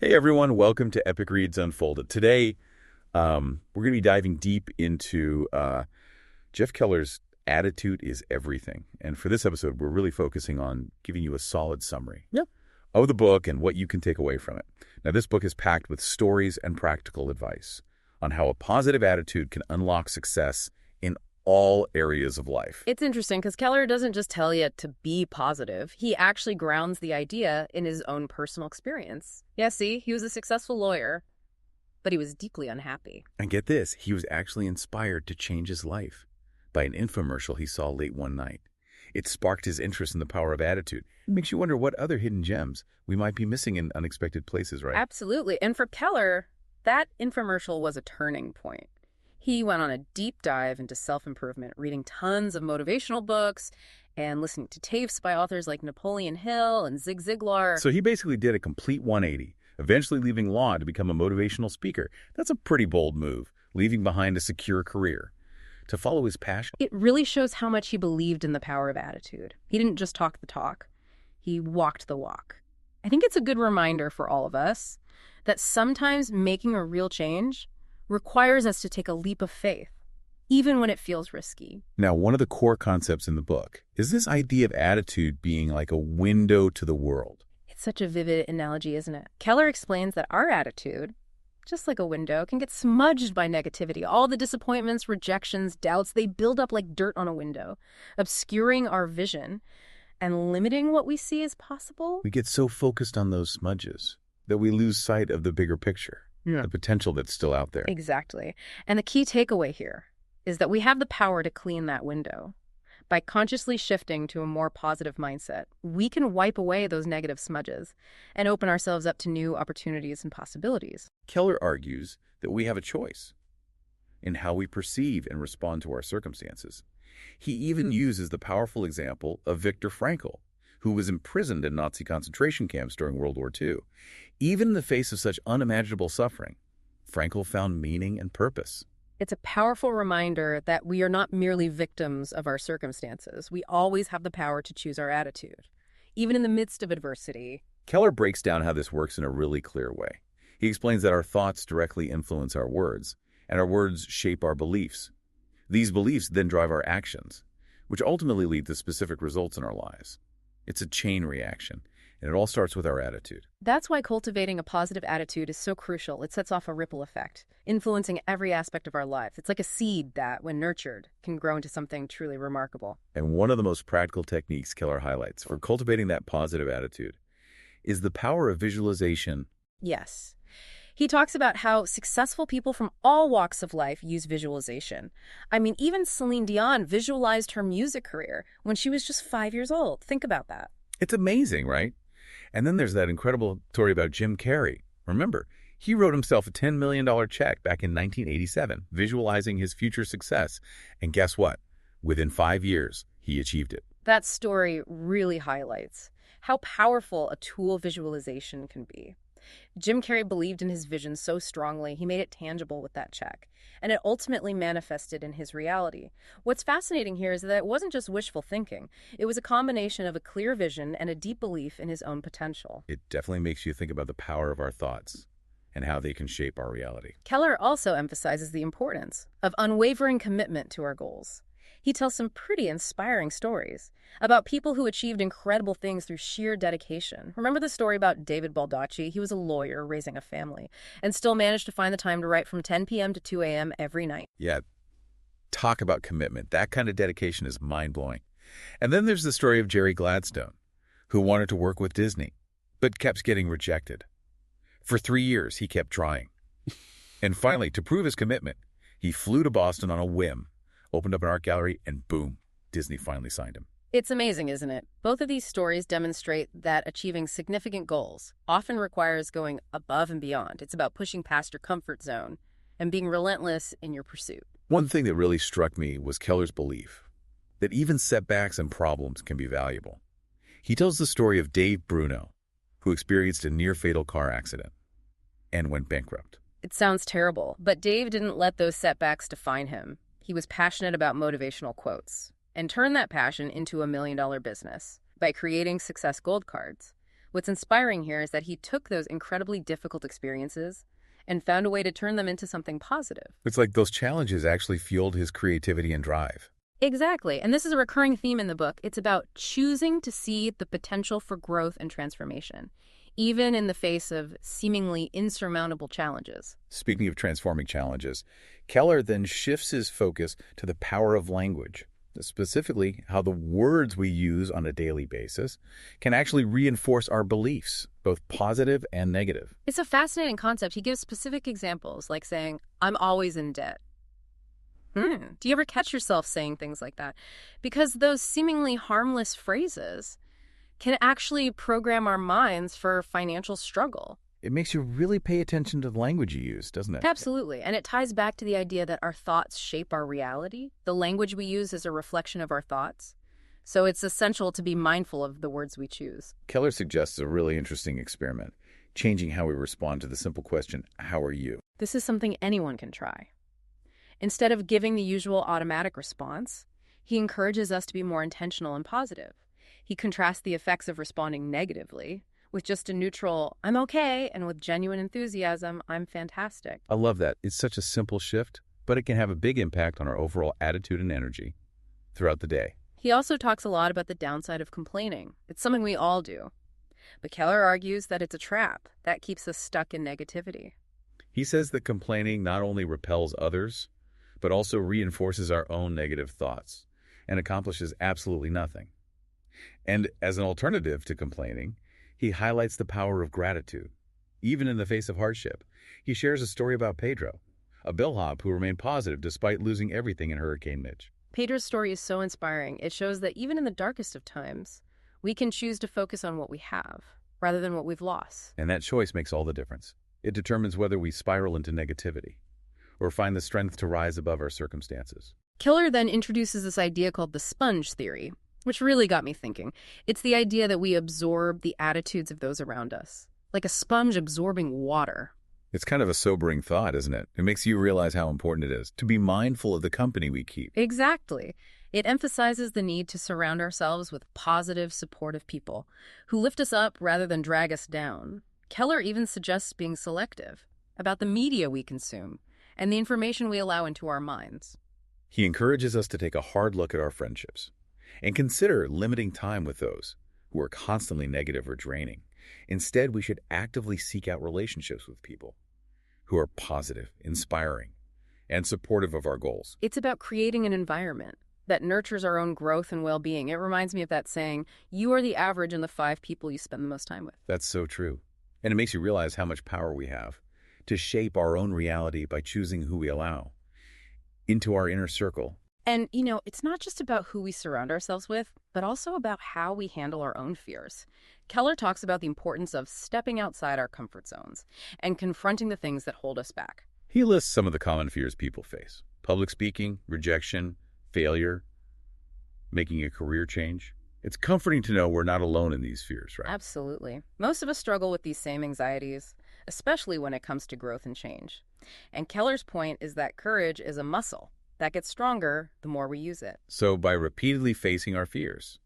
Hey everyone, welcome to Epic Reads Unfolded. Today, we're going to be diving deep into Jeff Keller's Attitude is Everything. And for this episode, we're really focusing on giving you a solid summary of the book and what you can take away from it. Now, this book is packed with stories and practical advice on how a positive attitude can unlock success in all areas of life. It's interesting because Keller doesn't just tell you to be positive. He actually grounds the idea in his own personal experience. Yeah, see, he was a successful lawyer, but he was deeply unhappy. And get this, he was actually inspired to change his life by an infomercial he saw late one night. It sparked his interest in the power of attitude. It makes you wonder what other hidden gems we might be missing in unexpected places, right? Absolutely. And for Keller, that infomercial was a turning point. He went on a deep dive into self-improvement, reading tons of motivational books and listening to tapes by authors like Napoleon Hill and Zig Ziglar. So he basically did a complete 180, eventually leaving law to become a motivational speaker. That's a pretty bold move, leaving behind a secure career to follow his passion. It really shows how much he believed in the power of attitude. He didn't just talk the talk, he walked the walk. I think it's a good reminder for all of us that sometimes making a real change requires us to take a leap of faith, even when it feels risky. Now, one of the core concepts in the book is this idea of attitude being like a window to the world. It's such a vivid analogy, isn't it? Keller explains that our attitude, just like a window, can get smudged by negativity. All the disappointments, rejections, doubts, they build up like dirt on a window, obscuring our vision and limiting what we see as possible. We get so focused on those smudges that we lose sight of the bigger picture. The potential that's still out there. Exactly. And the key takeaway here is that we have the power to clean that window. By consciously shifting to a more positive mindset, we can wipe away those negative smudges and open ourselves up to new opportunities and possibilities. Keller argues that we have a choice in how we perceive and respond to our circumstances. He even uses the powerful example of Viktor Frankl, who was imprisoned in Nazi concentration camps during World War II. Even in the face of such unimaginable suffering, Frankl found meaning and purpose. It's a powerful reminder that we are not merely victims of our circumstances. We always have the power to choose our attitude, even in the midst of adversity. Keller breaks down how this works in a really clear way. He explains that our thoughts directly influence our words, and our words shape our beliefs. These beliefs then drive our actions, which ultimately lead to specific results in our lives. It's a chain reaction, and it all starts with our attitude. That's why cultivating a positive attitude is so crucial. It sets off a ripple effect, influencing every aspect of our lives. It's like a seed that, when nurtured, can grow into something truly remarkable. And one of the most practical techniques Keller highlights for cultivating that positive attitude is the power of visualization. Yes. He talks about how successful people from all walks of life use visualization. I mean, even Celine Dion visualized her music career when she was just 5 years old. Think about that. It's amazing, right? And then there's that incredible story about Jim Carrey. Remember, he wrote himself a $10 million check back in 1987, visualizing his future success. And guess what? Within 5 years, he achieved it. That story really highlights how powerful a tool visualization can be. Jim Carrey believed in his vision so strongly, he made it tangible with that check, and it ultimately manifested in his reality. What's fascinating here is that it wasn't just wishful thinking. It was a combination of a clear vision and a deep belief in his own potential. It definitely makes you think about the power of our thoughts and how they can shape our reality. Keller also emphasizes the importance of unwavering commitment to our goals. He tells some pretty inspiring stories about people who achieved incredible things through sheer dedication. Remember the story about David Baldacci? He was a lawyer raising a family and still managed to find the time to write from 10 p.m. to 2 a.m. every night. Yeah, talk about commitment. That kind of dedication is mind-blowing. And then there's the story of Jerry Gladstone, who wanted to work with Disney, but kept getting rejected. For 3 years, he kept trying. And finally, to prove his commitment, he flew to Boston on a whim, opened up an art gallery, and boom, Disney finally signed him. It's amazing, isn't it? Both of these stories demonstrate that achieving significant goals often requires going above and beyond. It's about pushing past your comfort zone and being relentless in your pursuit. One thing that really struck me was Keller's belief that even setbacks and problems can be valuable. He tells the story of Dave Bruno, who experienced a near-fatal car accident and went bankrupt. It sounds terrible, but Dave didn't let those setbacks define him. He was passionate about motivational quotes and turned that passion into $1 million business by creating success gold cards. What's inspiring here is that he took those incredibly difficult experiences and found a way to turn them into something positive. It's like those challenges actually fueled his creativity and drive. Exactly. And this is a recurring theme in the book. It's about choosing to see the potential for growth and transformation, even in the face of seemingly insurmountable challenges. Speaking of transforming challenges, Keller then shifts his focus to the power of language, specifically how the words we use on a daily basis can actually reinforce our beliefs, both positive and negative. It's a fascinating concept. He gives specific examples, like saying, I'm always in debt. Do you ever catch yourself saying things like that? Because those seemingly harmless phrases can actually program our minds for financial struggle. It makes you really pay attention to the language you use, doesn't it? Absolutely. And it ties back to the idea that our thoughts shape our reality. The language we use is a reflection of our thoughts. So it's essential to be mindful of the words we choose. Keller suggests a really interesting experiment, changing how we respond to the simple question, how are you? This is something anyone can try. Instead of giving the usual automatic response, he encourages us to be more intentional and positive. He contrasts the effects of responding negatively with just a neutral, I'm okay, and with genuine enthusiasm, I'm fantastic. I love that. It's such a simple shift, but it can have a big impact on our overall attitude and energy throughout the day. He also talks a lot about the downside of complaining. It's something we all do. But Keller argues that it's a trap that keeps us stuck in negativity. He says that complaining not only repels others, but also reinforces our own negative thoughts and accomplishes absolutely nothing. And as an alternative to complaining, he highlights the power of gratitude, even in the face of hardship. He shares a story about Pedro, a bellhop who remained positive despite losing everything in Hurricane Mitch. Pedro's story is so inspiring. It shows that even in the darkest of times, we can choose to focus on what we have rather than what we've lost. And that choice makes all the difference. It determines whether we spiral into negativity or find the strength to rise above our circumstances. Keller then introduces this idea called the sponge theory, which really got me thinking. It's the idea that we absorb the attitudes of those around us, like a sponge absorbing water. It's kind of a sobering thought, isn't it? It makes you realize how important it is to be mindful of the company we keep. Exactly. It emphasizes the need to surround ourselves with positive, supportive people who lift us up rather than drag us down. Keller even suggests being selective about the media we consume and the information we allow into our minds. He encourages us to take a hard look at our friendships and consider limiting time with those who are constantly negative or draining. Instead, we should actively seek out relationships with people who are positive, inspiring, and supportive of our goals. It's about creating an environment that nurtures our own growth and well-being. It reminds me of that saying, you are the average in the 5 people you spend the most time with. That's so true. And it makes you realize how much power we have to shape our own reality by choosing who we allow into our inner circle. And, it's not just about who we surround ourselves with, but also about how we handle our own fears. Keller talks about the importance of stepping outside our comfort zones and confronting the things that hold us back. He lists some of the common fears people face: public speaking, rejection, failure, making a career change. It's comforting to know we're not alone in these fears, right? Absolutely. Most of us struggle with these same anxieties, especially when it comes to growth and change. And Keller's point is that courage is a muscle that gets stronger the more we use it. So by repeatedly facing our fears,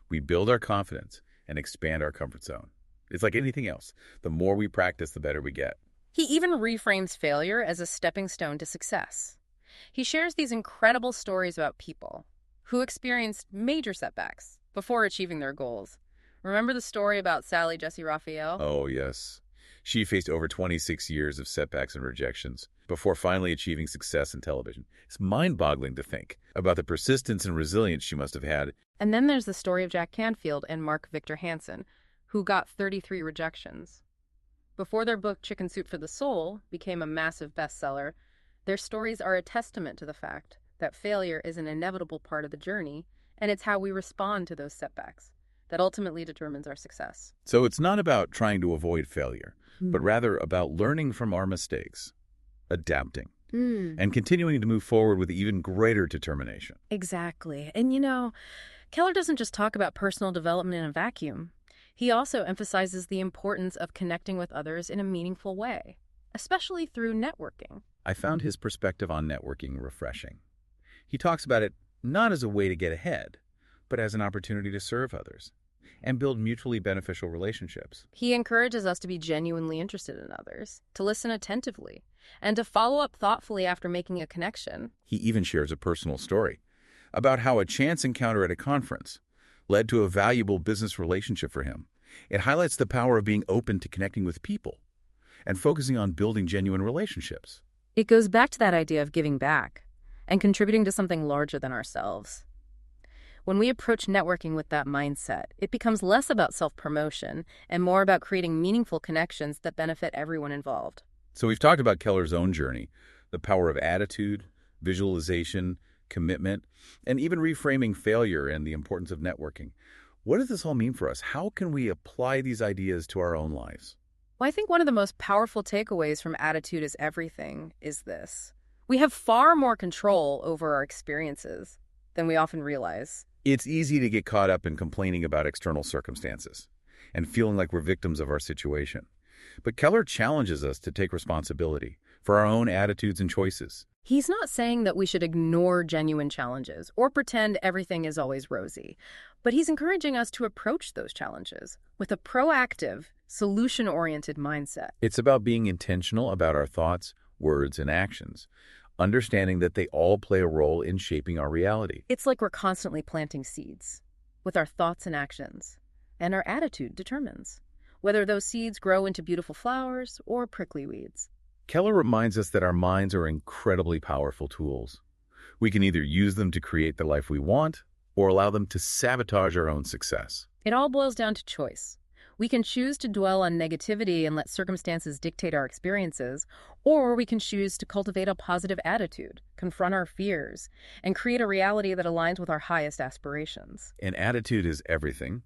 we build our confidence and expand our comfort zone. It's like anything else. The more we practice, the better we get. He even reframes failure as a stepping stone to success. He shares these incredible stories about people who experienced major setbacks before achieving their goals. Remember the story about Sally Jesse Raphael? Oh, yes. She faced over 26 years of setbacks and rejections before finally achieving success in television. It's mind-boggling to think about the persistence and resilience she must have had. And then there's the story of Jack Canfield and Mark Victor Hansen, who got 33 rejections. Before their book Chicken Soup for the Soul became a massive bestseller, their stories are a testament to the fact that failure is an inevitable part of the journey, and it's how we respond to those setbacks that ultimately determines our success. So it's not about trying to avoid failure, but rather about learning from our mistakes, adapting, and continuing to move forward with even greater determination. Exactly. And Keller doesn't just talk about personal development in a vacuum. He also emphasizes the importance of connecting with others in a meaningful way, especially through networking. I found his perspective on networking refreshing. He talks about it not as a way to get ahead, but as an opportunity to serve others and build mutually beneficial relationships. He encourages us to be genuinely interested in others, to listen attentively, and to follow up thoughtfully after making a connection. He even shares a personal story about how a chance encounter at a conference led to a valuable business relationship for him. It highlights the power of being open to connecting with people and focusing on building genuine relationships. It goes back to that idea of giving back and contributing to something larger than ourselves. When we approach networking with that mindset, it becomes less about self-promotion and more about creating meaningful connections that benefit everyone involved. So we've talked about Keller's own journey, the power of attitude, visualization, commitment, and even reframing failure and the importance of networking. What does this all mean for us? How can we apply these ideas to our own lives? Well, I think one of the most powerful takeaways from Attitude is Everything is this. We have far more control over our experiences than we often realize. It's easy to get caught up in complaining about external circumstances and feeling like we're victims of our situation. But Keller challenges us to take responsibility for our own attitudes and choices. He's not saying that we should ignore genuine challenges or pretend everything is always rosy, but he's encouraging us to approach those challenges with a proactive, solution-oriented mindset. It's about being intentional about our thoughts, words, and actions, understanding that they all play a role in shaping our reality. It's like we're constantly planting seeds with our thoughts and actions, and our attitude determines whether those seeds grow into beautiful flowers or prickly weeds. Keller reminds us that our minds are incredibly powerful tools. We can either use them to create the life we want or allow them to sabotage our own success. It all boils down to choice. We can choose to dwell on negativity and let circumstances dictate our experiences, or we can choose to cultivate a positive attitude, confront our fears, and create a reality that aligns with our highest aspirations. And Attitude is Everything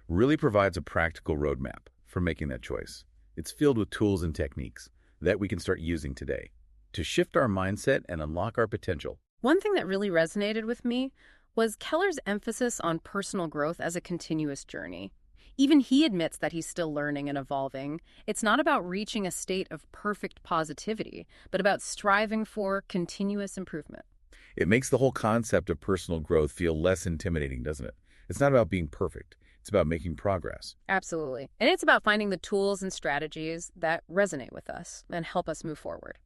really provides a practical roadmap for making that choice. It's filled with tools and techniques that we can start using today to shift our mindset and unlock our potential. One thing that really resonated with me was Keller's emphasis on personal growth as a continuous journey. Even he admits that he's still learning and evolving. It's not about reaching a state of perfect positivity, but about striving for continuous improvement. It makes the whole concept of personal growth feel less intimidating, doesn't it? It's not about being perfect. It's about making progress. Absolutely. And it's about finding the tools and strategies that resonate with us and help us move forward.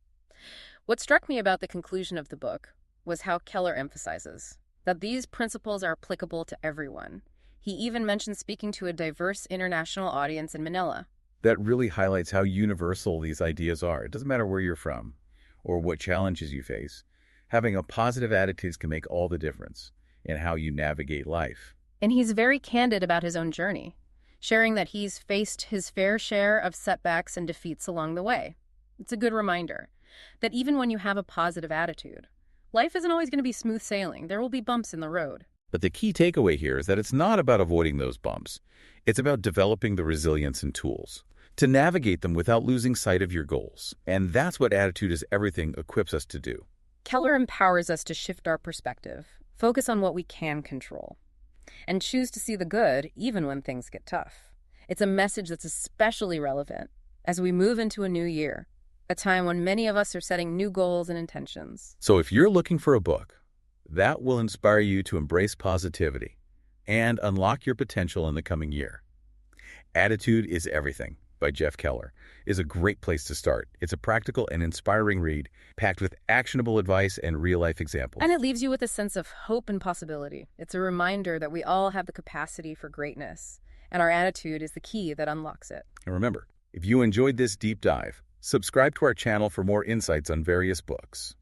What struck me about the conclusion of the book was how Keller emphasizes that these principles are applicable to everyone. He even mentioned speaking to a diverse international audience in Manila. That really highlights how universal these ideas are. It doesn't matter where you're from or what challenges you face. Having a positive attitude can make all the difference in how you navigate life. And he's very candid about his own journey, sharing that he's faced his fair share of setbacks and defeats along the way. It's a good reminder that even when you have a positive attitude, life isn't always going to be smooth sailing. There will be bumps in the road. But the key takeaway here is that it's not about avoiding those bumps. It's about developing the resilience and tools to navigate them without losing sight of your goals. And that's what Attitude is Everything equips us to do. Keller empowers us to shift our perspective, focus on what we can control, and choose to see the good even when things get tough. It's a message that's especially relevant as we move into a new year, a time when many of us are setting new goals and intentions. So if you're looking for a book that will inspire you to embrace positivity and unlock your potential in the coming year, Attitude is Everything by Jeff Keller is a great place to start. It's a practical and inspiring read packed with actionable advice and real-life examples. And it leaves you with a sense of hope and possibility. It's a reminder that we all have the capacity for greatness, and our attitude is the key that unlocks it. And remember, if you enjoyed this deep dive, subscribe to our channel for more insights on various books.